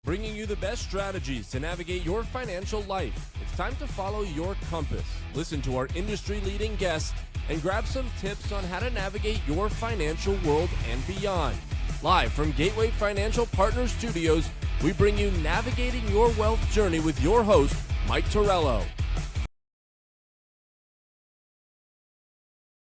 bringing you the best strategies to navigate your financial life. It's time to follow your compass. Listen to our industry-leading guests and grab some tips on how to navigate your financial world and beyond. Live from Gateway Financial Partners Studios, we bring you Navigating Your Wealth Journey with your host, Mike Torello.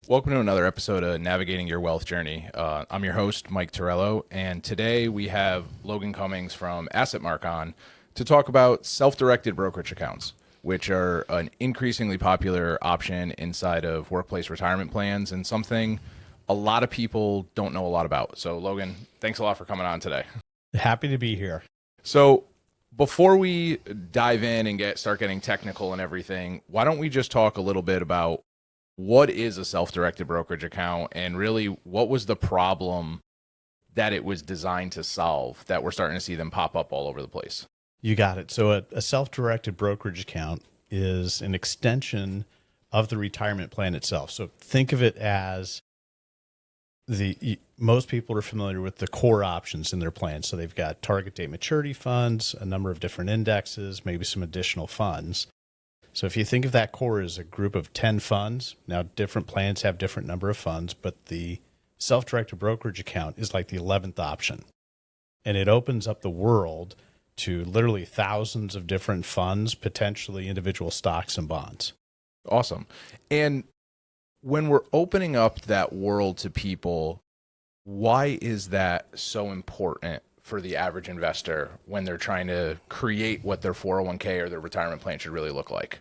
Welcome to another episode of Navigating Your Wealth Journey. I'm your host, Mike Torello, and today we have Logan Cummings from AssetMark on to talk about self-directed brokerage accounts, which are an increasingly popular option inside of workplace retirement plans and something a lot of people don't know a lot about. So, Logan, thanks a lot for coming on today. Happy to be here. So, before we dive in and start getting technical and everything, why don't we just talk a little bit about what is a self-directed brokerage account and really what was the problem that it was designed to solve that we're starting to see them pop up all over the place? You got it. So a self-directed brokerage account is an extension of the retirement plan itself. So think of it as most people are familiar with the core options in their plan. So they've got target date maturity funds, a number of different indexes, maybe some additional funds. So if you think of that core as a group of 10 funds, now different plans have different number of funds, but the self-directed brokerage account is like the 11th option. And it opens up the world to literally thousands of different funds, potentially individual stocks and bonds. Awesome. And when we're opening up that world to people, why is that so important for the average investor when they're trying to create what their 401k or their retirement plan should really look like?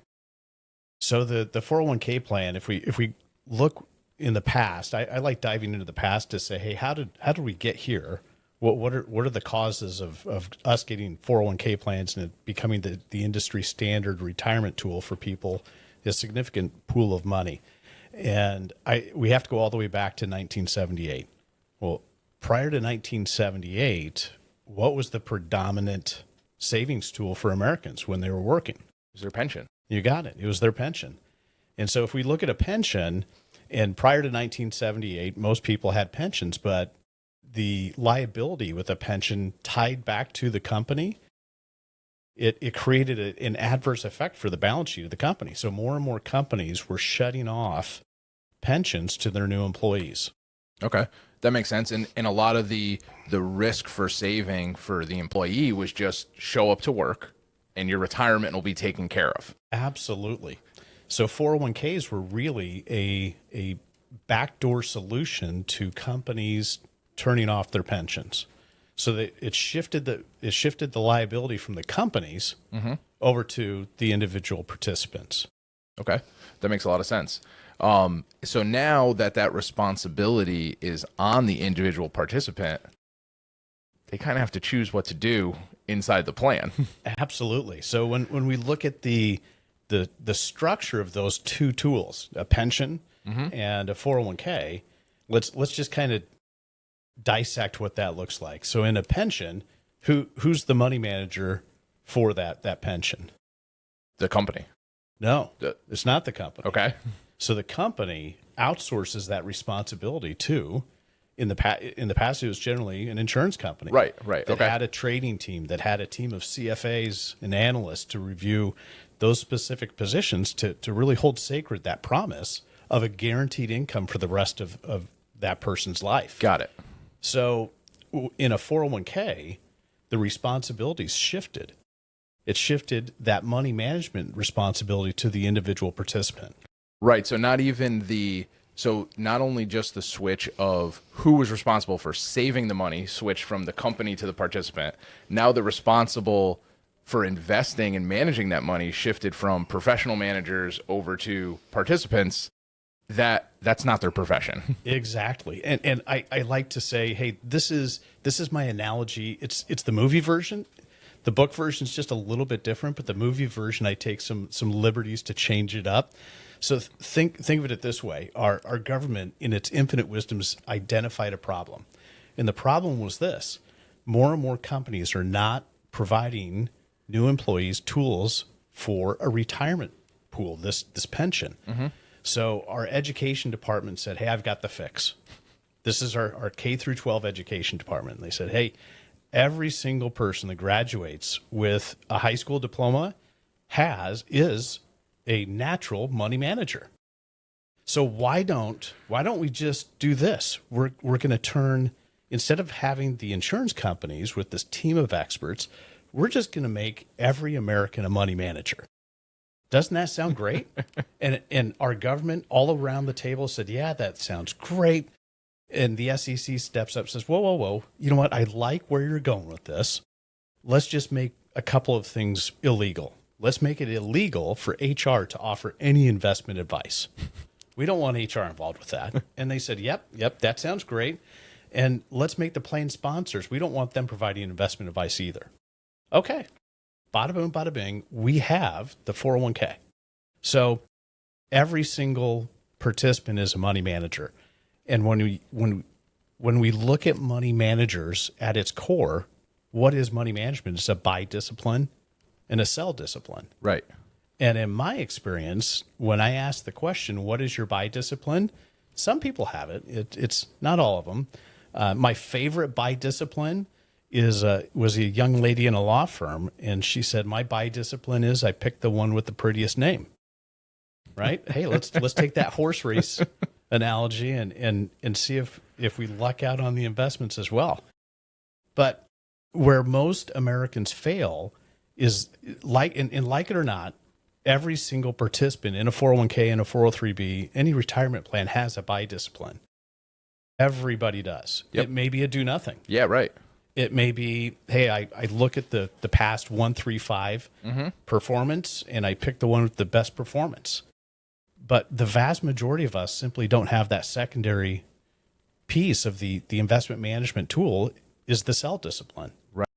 So the 401k plan, if we look in the past, I like diving into the past to say, hey, how did we get here? What are the causes of us getting 401k plans and it becoming the industry standard retirement tool for people, a significant pool of money? And we have to go all the way back to 1978. Well, prior to 1978, what was the predominant savings tool for Americans when they were working? It was their pension. You got it. It was their pension. And so if we look at a pension, and prior to 1978, most people had pensions, but the liability with a pension tied back to the company, it created an adverse effect for the balance sheet of the company. So more and more companies were shutting off pensions to their new employees. Okay. That makes sense. And a lot of the risk for saving for the employee was just show up to work and your retirement will be taken care of. Absolutely. So 401ks were really a backdoor solution to companies turning off their pensions. So that it shifted the liability from the companies over to the individual participants. Okay. That makes a lot of sense. So now that responsibility is on the individual participant, they kind of have to choose what to do inside the plan. Absolutely. So when we look at the structure of those two tools, a pension and a 401k, let's just kind of dissect what that looks like. So in a pension, who's the money manager for that pension? The company. No, it's not the company. Okay. So the company outsources that responsibility to, in the past, it was generally an insurance company. Right. That Okay. had a trading team, that had a team of CFAs and analysts to review those specific positions to really hold sacred that promise of a guaranteed income for the rest of that person's life. Got it. So in a 401k, the responsibilities shifted. It shifted that money management responsibility to the individual participant. Right. So not only just the switch of who was responsible for saving the money switched from the company to the participant. Now the responsible for investing and managing that money shifted from professional managers over to participants. That's not their profession. Exactly. And I like to say, hey, this is my analogy. It's the movie version. The book version is just a little bit different, but the movie version, I take some liberties to change it up. So think of it this way. Our government, in its infinite wisdoms, identified a problem. And the problem was this. More and more companies are not providing new employees tools for a retirement pool, this pension. So our education department said, hey, I've got the fix. This is our K through 12 education department. And they said, hey, every single person that graduates with a high school diploma is a natural money manager. So why don't we just do this? We're going to turn, instead of having the insurance companies with this team of experts, we're just going to make every American a money manager. Doesn't that sound great? And our government all around the table said, yeah, that sounds great. And the SEC steps up and says, whoa, whoa, whoa. You know what? I like where you're going with this. Let's just make a couple of things illegal. Let's make it illegal for HR to offer any investment advice. We don't want HR involved with that. And they said, yep, that sounds great. And let's make the plan sponsors. We don't want them providing investment advice either. Okay. Bada boom, bada bing. We have the 401k. So every single participant is a money manager. And when we look at money managers at its core, what is money management? It's a buy discipline and a sell discipline. Right. And in my experience, when I ask the question, what is your buy discipline? Some people have it. It's not all of them. My favorite buy discipline was a young lady in a law firm, and she said, my buy discipline is I pick the one with the prettiest name. Right? Hey, let's take that horse race analogy and see if we luck out on the investments as well. But where most Americans fail is like it or not, every single participant in a 401k and a 403b, any retirement plan has a buy discipline. Everybody does. Yep. It may be a do nothing. Yeah, right. It may be, hey, I look at the past 1, 3, 5 performance, and I pick the one with the best performance. But the vast majority of us simply don't have that secondary piece of the investment management tool is the sell discipline. Right.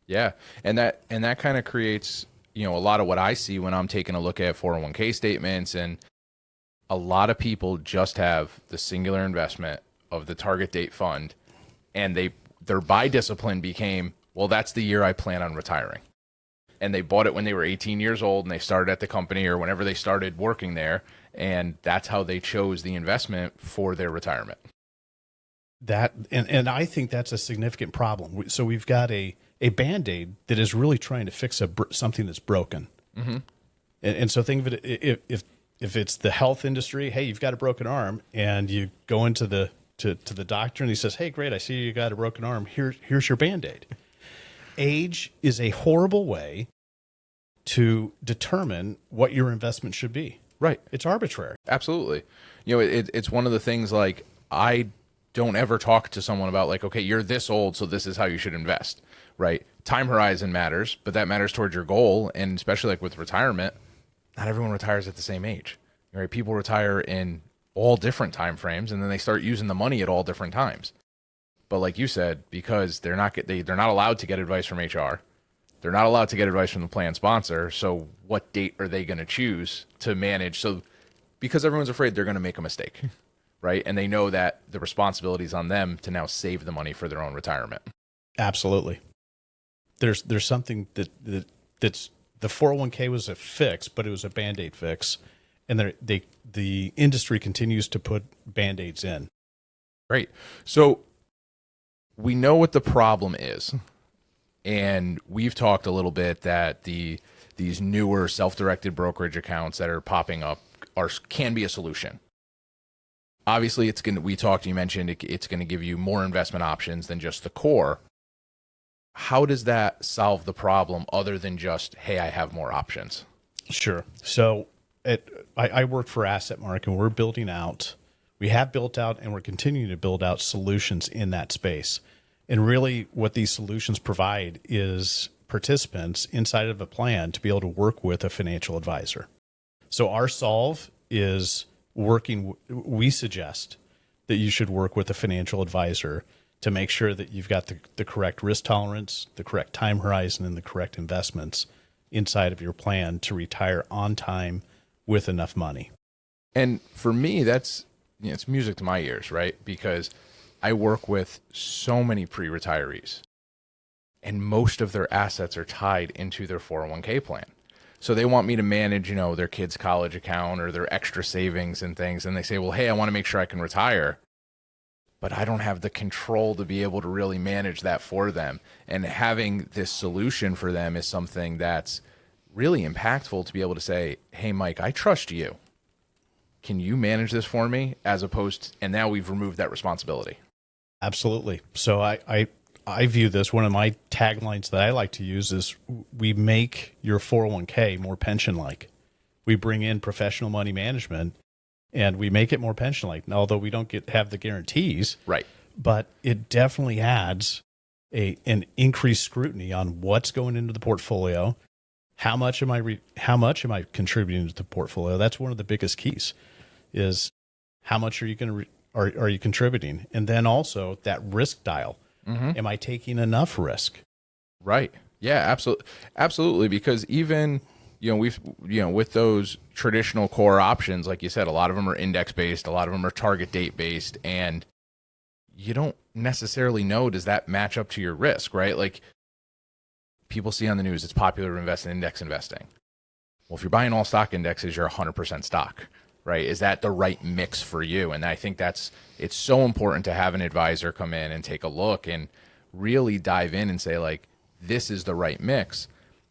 Yeah. And that kind of creates, a lot of what I see when I'm taking a look at 401k statements, and a lot of people just have the singular investment of the target date fund, and their buy discipline became, well, that's the year I plan on retiring. And they bought it when they were 18 years old and they started at the company or whenever they started working there. And that's how they chose the investment for their retirement. And I think that's a significant problem. So we've got a Band-Aid that is really trying to fix something that's broken. Mm-hmm. And so think of it, if it's the health industry, hey, you've got a broken arm, and you go into the doctor and he says, hey, great, I see you got a broken arm. Here's your Band-Aid. Age is a horrible way to determine what your investment should be. Right. It's arbitrary. Absolutely. It's one of the things, like, I don't ever talk to someone about, like, okay, you're this old, so this is how you should invest, right? Time horizon matters, but that matters towards your goal. And especially like with retirement, not everyone retires at the same age, right? People retire in all different time frames, and then they start using the money at all different times. But like you said, because they're not allowed to get advice from HR, they're not allowed to get advice from the plan sponsor. So what date are they going to choose to manage? So because everyone's afraid they're going to make a mistake, right? And they know that the responsibility is on them to now save the money for their own retirement. Absolutely. There's something that's the 401k was a fix, but it was a Band-Aid fix, and the industry continues to put Band-Aids in. Great. So we know what the problem is, and we've talked a little bit that these newer self-directed brokerage accounts that are popping up can be a solution. Obviously, you mentioned it's going to give you more investment options than just the core. How does that solve the problem other than just, hey, I have more options? Sure. So I work for AssetMark, and we have built out and we're continuing to build out solutions in that space. And really what these solutions provide is participants inside of a plan to be able to work with a financial advisor. So our solve is we suggest that you should work with a financial advisor to make sure that you've got the correct risk tolerance, the correct time horizon, and the correct investments inside of your plan to retire on time with enough money. And for me, that's it's music to my ears, right? Because I work with so many pre-retirees, and most of their assets are tied into their 401k plan. So they want me to manage, their kid's college account or their extra savings and things. And they say, well, hey, I want to make sure I can retire. but I don't have the control to be able to really manage that for them. And having this solution for them is something that's really impactful to be able to say, hey, Mike, I trust you. Can you manage this for me? As opposed to, and now we've removed that responsibility. Absolutely. So I view this, one of my taglines that I like to use is, we make your 401k more pension-like. We bring in professional money management and we make it more pension-like. Now, although we don't have the guarantees, right? But it definitely adds an increased scrutiny on what's going into the portfolio. How much am I contributing to the portfolio? That's one of the biggest keys, is how much are you are you contributing? And then also that risk dial. Am I taking enough risk? Right. Yeah, absolutely. Absolutely. Because even, with those traditional core options, like you said, a lot of them are index based, a lot of them are target date based, and you don't necessarily know, does that match up to your risk, right? Like, people see on the news, it's popular to invest in index investing. Well, if you're buying all stock indexes, you're 100% stock, right? Is that the right mix for you? And I think it's so important to have an advisor come in and take a look and really dive in and say, like, this is the right mix.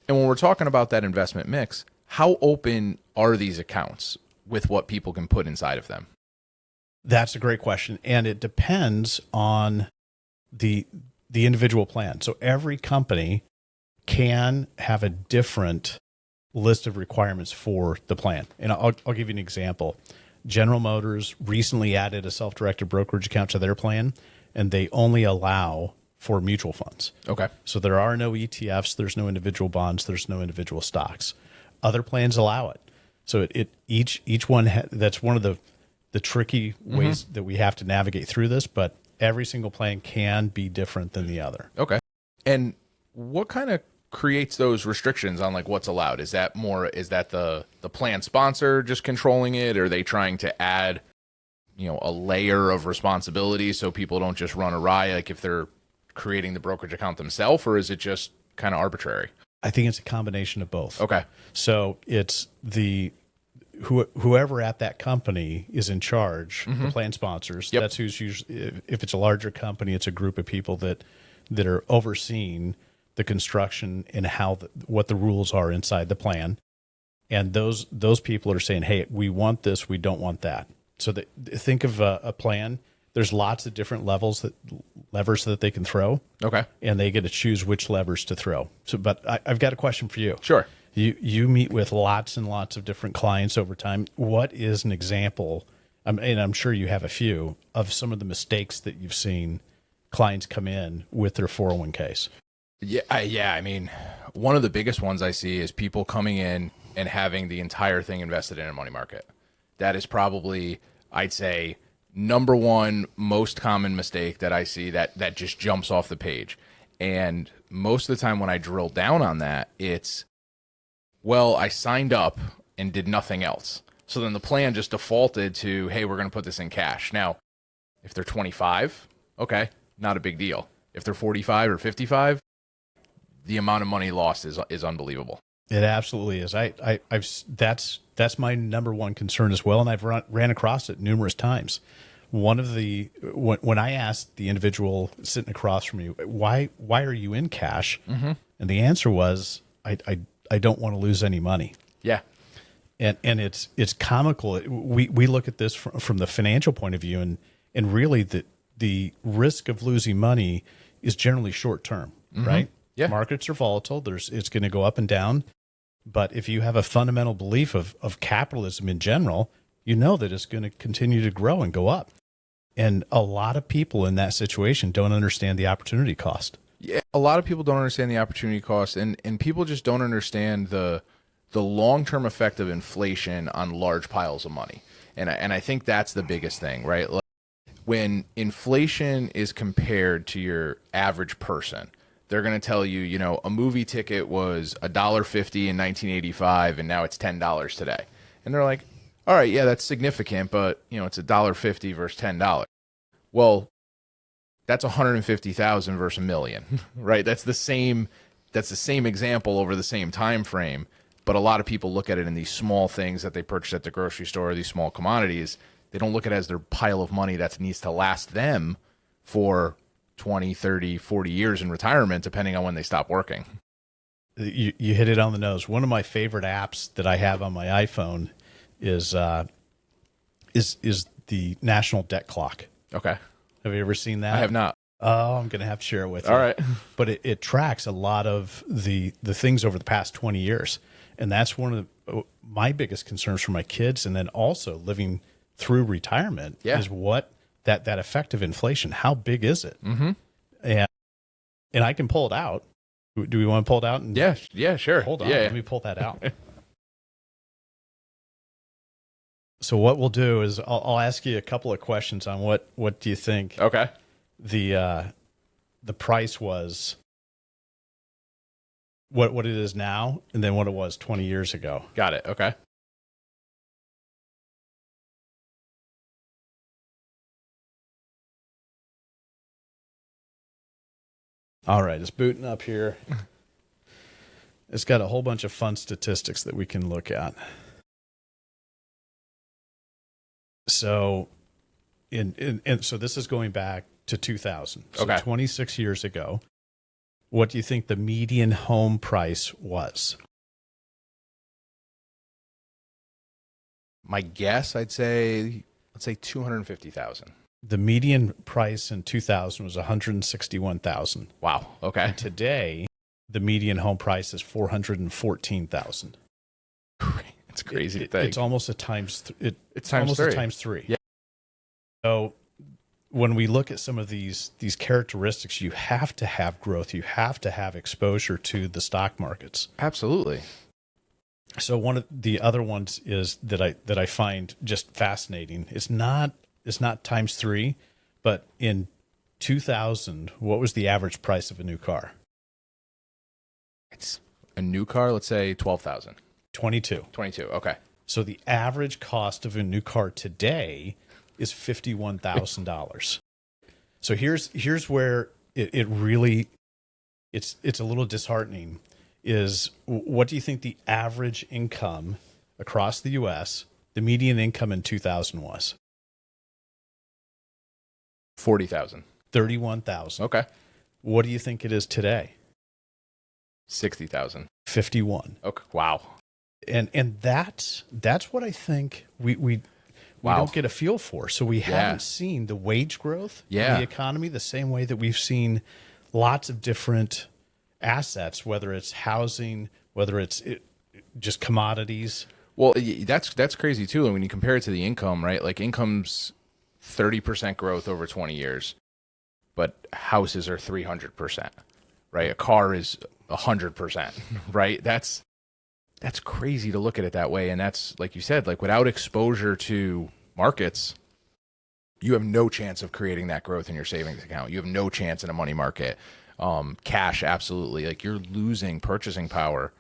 And when we're talking about that investment mix, how open are these accounts with what people can put inside of them? That's a great question. And it depends on the individual plan. So every company can have a different list of requirements for the plan. And I'll give you an example. General Motors recently added a self-directed brokerage account to their plan, and they only allow for mutual funds. Okay. So there are no ETFs, there's no individual bonds, there's no individual stocks. Other plans allow it. So each one that's one of the tricky ways that we have to navigate through this, but every single plan can be different than the other. Okay. And what kind of creates those restrictions on, like, what's allowed? Is that the plan sponsor just controlling it? Or are they trying to add, a layer of responsibility so people don't just run awry, like if they're creating the brokerage account themselves, or is it just kind of arbitrary? I think it's a combination of both. Okay. So it's whoever at that company is in charge, the plan sponsors. Yep. That's who's usually, if it's a larger company, it's a group of people that are overseeing the construction and what the rules are inside the plan. And those people are saying, hey, we want this, we don't want that. So think of a plan. There's lots of different levers that they can throw. Okay. And they get to choose which levers to throw. So, but I've got a question for you. Sure. You meet with lots and lots of different clients over time. What is an example, and I'm sure you have a few, of some of the mistakes that you've seen clients come in with their 401ks? Yeah. I mean, one of the biggest ones I see is people coming in and having the entire thing invested in a money market. That is probably, I'd say, number one most common mistake that I see that just jumps off the page. And most of the time when I drill down on that, it's, well, I signed up and did nothing else. So then the plan just defaulted to, hey, we're going to put this in cash. Now, if they're 25, okay, not a big deal. If they're 45 or 55, the amount of money lost is unbelievable. It absolutely is. That's my number one concern as well, and I've ran across it numerous times. When I asked the individual sitting across from me, why are you in cash? And the answer was, I don't want to lose any money. Yeah. And it's comical. We look at this from the financial point of view, and really the risk of losing money is generally short term, right? Yeah. Markets are volatile. It's going to go up and down. But if you have a fundamental belief of capitalism in general, you know that it's going to continue to grow and go up. And a lot of people in that situation don't understand the opportunity cost. Yeah, a lot of people don't understand the opportunity cost, and people just don't understand the long-term effect of inflation on large piles of money. And I think that's the biggest thing, right? Like, when inflation is compared to your average person, they're going to tell you, a movie ticket was $1.50 in 1985, and now it's $10 today. And they're like, all right, yeah, that's significant, but it's $1.50 versus $10. Well, that's 150,000 versus $1 million, right? That's the same example over the same time frame. But a lot of people look at it in these small things that they purchase at the grocery store, these small commodities. They don't look at it as their pile of money that needs to last them for 20, 30, 40 years in retirement, depending on when they stop working. You hit it on the nose. One of my favorite apps that I have on my iPhone is the National Debt Clock. Okay. Have you ever seen that? I have not. Oh, I'm going to have to share it with you. All right. But it tracks a lot of the things over the past 20 years. And that's one of my biggest concerns for my kids. And then also living through retirement is what that effect of inflation, how big is it? Mm-hmm. And I can pull it out. Do we want to pull it out? Yeah, sure. Hold on. Yeah. Let me pull that out. So what we'll do is I'll ask you a couple of questions on what do you think Okay. the price was, what it is now, and then what it was 20 years ago. Got it. Okay. All right, it's booting up here. It's got a whole bunch of fun statistics that we can look at. So, so this is going back to 2000. So Okay. 26 years ago. What do you think the median home price was? My guess, let's say 250,000. The median price in 2000 was 161,000. Wow. Okay. Today, the median home price is 414,000. It's crazy to think. It's almost a times. It's times almost three. a times three. Yeah. So when we look at some of these characteristics, you have to have growth. You have to have exposure to the stock markets. Absolutely. So one of the other ones is that I find just fascinating. It's not times three, but in 2000, what was the average price of a new car? It's a new car, let's say 12,000. 22. 22. Okay. So the average cost of a new car today is $51,000. So here's where it really it's a little disheartening. Is what do you think the average income across the U.S., the median income in 2000 was? 40,000. 31,000. Okay. What do you think it is today? 60,000. 51. Okay. Wow. And that's what I think we Wow. don't get a feel for. So we haven't seen the wage growth in the economy the same way that we've seen lots of different assets, whether it's housing, whether it's just commodities. Well, that's crazy too. And when you compare it to the income, right? Like income's 30% growth over 20 years, but houses are 300%, right? A car is 100%, right? That's crazy to look at it that way. And that's, like you said, like without exposure to markets, you have no chance of creating that growth in your savings account. You have no chance in a money market. Cash, absolutely. Like you're losing purchasing power.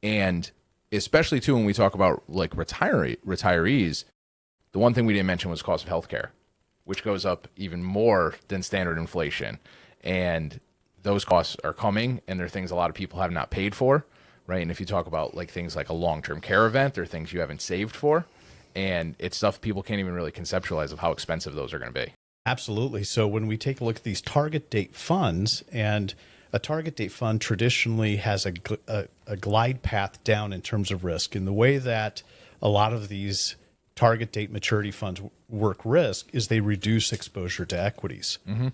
And especially too, when we talk about like retirees, the one thing we didn't mention was cost of healthcare, which goes up even more than standard inflation. And those costs are coming, and they're things a lot of people have not paid for, right? And if you talk about like things like a long-term care event, they're things you haven't saved for. And it's stuff people can't even really conceptualize of how expensive those are going to be. Absolutely. So when we take a look at these target date funds, and a target date fund traditionally has a glide path down in terms of risk. And the way that a lot of these target date maturity funds work risk is they reduce exposure to equities. Mm-hmm.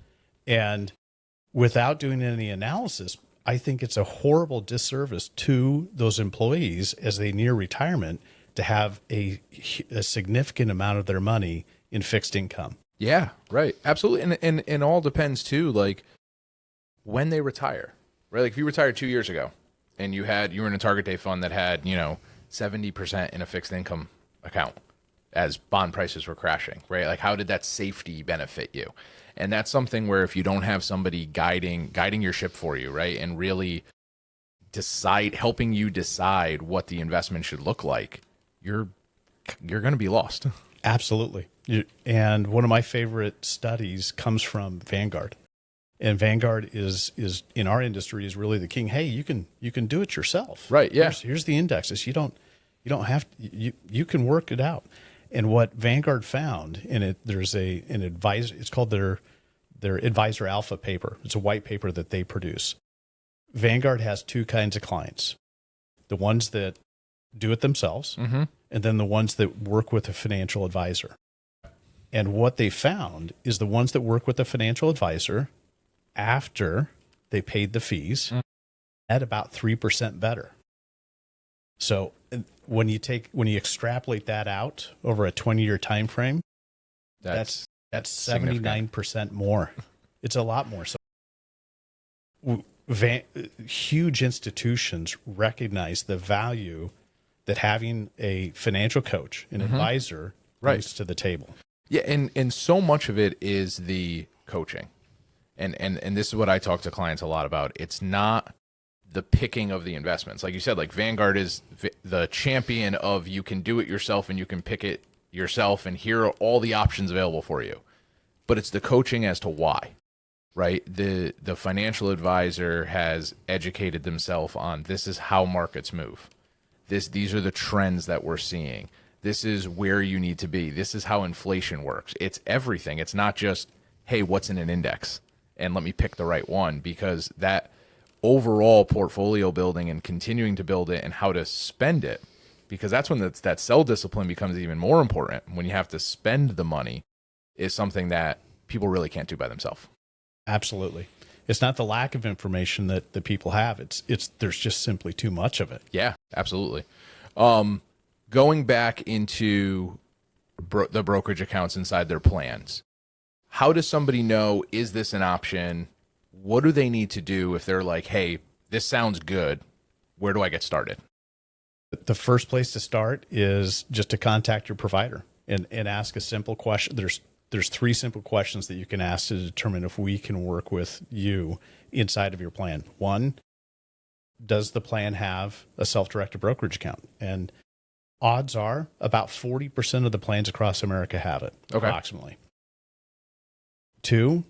And without doing any analysis, I think it's a horrible disservice to those employees as they near retirement to have a significant amount of their money in fixed income. Yeah, right. Absolutely. And it all depends too, like when they retire, right? Like if you retired 2 years ago and you were in a target date fund that had, 70% in a fixed income account as bond prices were crashing, right? Like how did that safety benefit you? And that's something where if you don't have somebody guiding your ship for you, right? And really helping you decide what the investment should look like, you're going to be lost. Absolutely. And one of my favorite studies comes from Vanguard. And Vanguard is in our industry is really the king. Hey, you can do it yourself. Right. Yeah. Here's the indexes. You don't have to, you can work it out. And what Vanguard found in it, there's an advisor. It's called their Advisor Alpha paper. It's a white paper that they produce. Vanguard has two kinds of clients: the ones that do it themselves, and then the ones that work with a financial advisor. And what they found is the ones that work with a financial advisor, after they paid the fees, at about 3% better. So when you extrapolate that out over a 20-year time frame, that's 79% more. It's a lot more. So huge institutions recognize the value that having a financial coach, an advisor, brings to the table. Yeah, and so much of it is the coaching. And this is what I talk to clients a lot about. It's not the picking of the investments. Like you said, like Vanguard is the champion of you can do it yourself and you can pick it yourself, and here are all the options available for you. But it's the coaching as to why, right? The financial advisor has educated themselves on this is how markets move. These are the trends that we're seeing. This is where you need to be. This is how inflation works. It's everything. It's not just, hey, what's in an index? And let me pick the right one, because that overall portfolio building and continuing to build it and how to spend it, because that's when that sell discipline becomes even more important. When you have to spend the money is something that people really can't do by themselves. Absolutely. It's not the lack of information that the people have. It's there's just simply too much of it. Yeah, absolutely. Going back into the brokerage accounts inside their plans, how does somebody know, is this an option? What do they need to do if they're like, hey, this sounds good. Where do I get started? The first place to start is just to contact your provider and ask a simple question. There's three simple questions that you can ask to determine if we can work with you inside of your plan. One, does the plan have a self-directed brokerage account? And odds are about 40% of the plans across America have it, approximately. Two,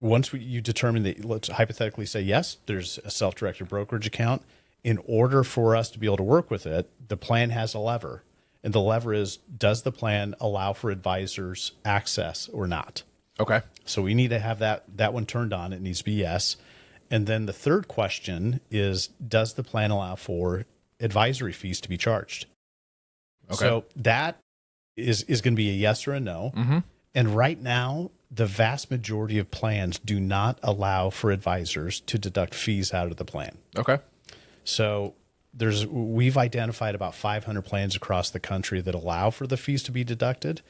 once you determine that, let's hypothetically say, yes, there's a self-directed brokerage account. In order for us to be able to work with it, the plan has a lever. And the lever is, does the plan allow for advisors access or not? Okay. So we need to have that one turned on. It needs to be yes. And then the third question is, does the plan allow for advisory fees to be charged? Okay. So that is going to be a yes or a no. And right now, the vast majority of plans do not allow for advisors to deduct fees out of the plan. Okay. So we've identified about 500 plans across the country that allow for the fees to be deducted,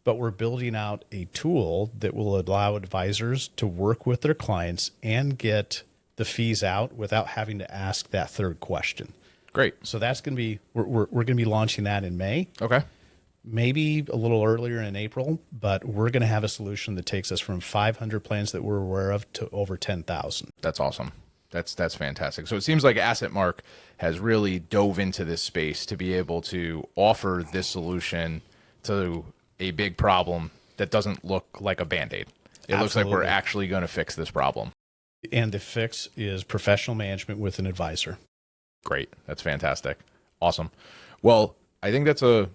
but we're building out a tool that will allow advisors to work with their clients and get the fees out without having to ask that third question. Great. So that's going to be, we're going to be launching that in May. Okay. Maybe a little earlier in April, but we're going to have a solution that takes us from 500 plans that we're aware of to over 10,000. That's awesome. That's fantastic. So it seems like AssetMark has really dove into this space to be able to offer this solution to a big problem that doesn't look like a Band-Aid. It looks like we're actually going to fix this problem. And the fix is professional management with an advisor. Great. That's fantastic. Awesome. Well, I think that's a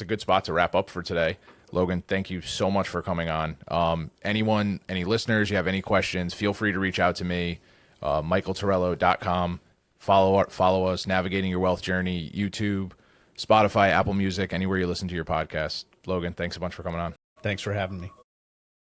good spot to wrap up for today. Logan, thank you so much for coming on. Any listeners, you have any questions, feel free to reach out to me. MichaelTorello.com. Follow us, Navigating Your Wealth Journey, YouTube, Spotify, Apple Music, anywhere you listen to your podcast. Logan, thanks a bunch for coming on. Thanks for having me.